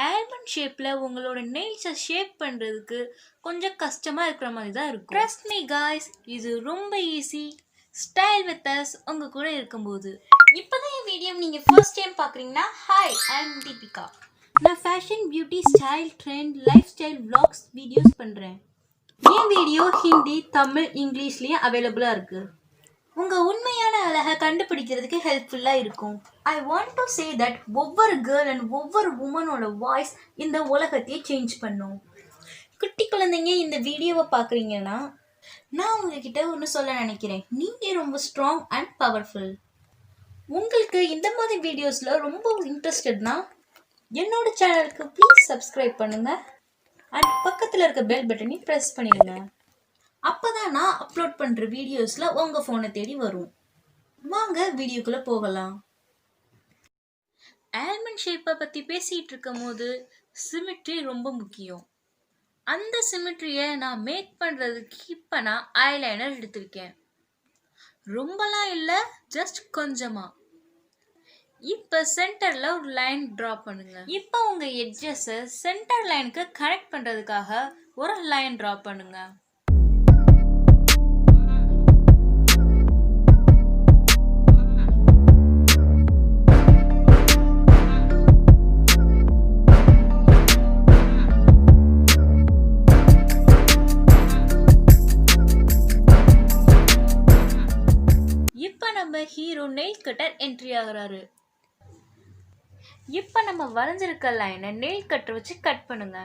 Almond ஷேப்ல உங்களோட நெயில்ஸை shape பண்றதுக்கு கொஞ்சம் கஷ்டமா இருக்கிற மாதிரி தான் இருக்கும். ட்ரஸ்ட் மீ காய்ஸ், இது ரொம்ப ஈஸி. ஸ்டைல் வித் அஸ் உங்க கூட இருக்கும்போது. இப்போதான் என் வீடியோ நீங்க ஃபர்ஸ்ட் டைம் பாக்குறீங்கன்னா, ஹாய், ஐ அம் தீபிகா. நான் fashion, beauty, style, trend, life style vlogs videos பண்றேன். என் வீடியோ ஹிந்தி, தமிழ், இங்கிலீஷ்லயும் அவைலபிளா இருக்கு. உங்க உண்மையான அழகை கண்டுபிடிக்கிறதுக்கு ஹெல்ப்ஃபுல்லா இருக்கும். I want to say that ஒவ்வொரு கேர்ள் அண்ட் ஒவ்வொரு உமனோட வாய்ஸ் இந்த உலகத்தையே சேஞ்ச் பண்ணும். குட்டி குழந்தைங்க இந்த வீடியோவை பார்க்குறீங்கன்னா நான் உங்ககிட்ட ஒன்று சொல்ல நினைக்கிறேன். நீங்கள் ரொம்ப ஸ்ட்ராங் அண்ட் பவர்ஃபுல். உங்களுக்கு இந்த மாதிரி வீடியோஸில் ரொம்ப இன்ட்ரெஸ்டட்னா என்னோட சேனலுக்கு ப்ளீஸ் சப்ஸ்கிரைப் பண்ணுங்க அண்ட் பக்கத்தில் இருக்க பெல் பட்டனையும் ப்ரெஸ் பண்ணிடுங்க. அப்போதான் நான் அப்லோட் பண்ணுற வீடியோஸில் உங்கள் ஃபோனை தேடி வரும். வாங்க வீடியோக்குள்ளே போகலாம். ஆல்மண்ட் ஷேப்பை பற்றி பேசிகிட்டு இருக்கும் போது சிமெட்ரி ரொம்ப முக்கியம். அந்த சிமெட்ரியை நான் மேக் பண்ணுறதுக்கு இப்போ நான் ஐலைனர் எடுத்திருக்கேன். ரொம்பலாம் இல்லை, ஜஸ்ட் கொஞ்சமாக. இப்போ சென்டரில் ஒரு லைன் ட்ரா பண்ணுங்க. இப்போ உங்கள் எட்ஜஸை சென்டர் லைனுக்கு கனெக்ட் பண்ணுறதுக்காக ஒரு லைன் ட்ரா பண்ணுங்க. ஹீரோ நெயில் கட்டர் என்ட்ரி ஆகுறாரு. இப்ப நம்ம வரைஞ்சிருக்க லைனை நெயில் கட்டர் வச்சு கட் பண்ணுங்க.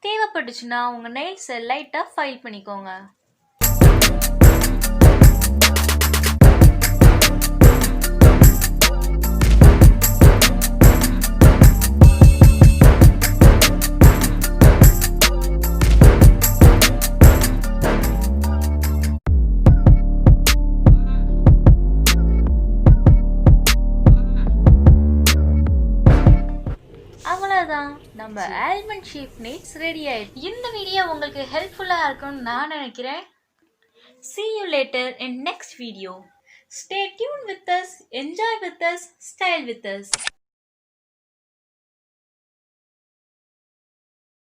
தேவைப்பட்டுச்சுன்னா உங்க நெயில்ஸை லைட்டா ஃபைல் பண்ணிக்கோங்க. அவ்வளோதான், நம்ம ஆல்மண்ட் ஷேப் நெயில்ஸ் ரெடி ஆயிடுச்சு. இந்த வீடியோ உங்களுக்கு ஹெல்ப்ஃபுல்லாக இருக்கும்னு நான் நினைக்கிறேன். See you later in next video. Stay tuned with us, enjoy with us, style with us.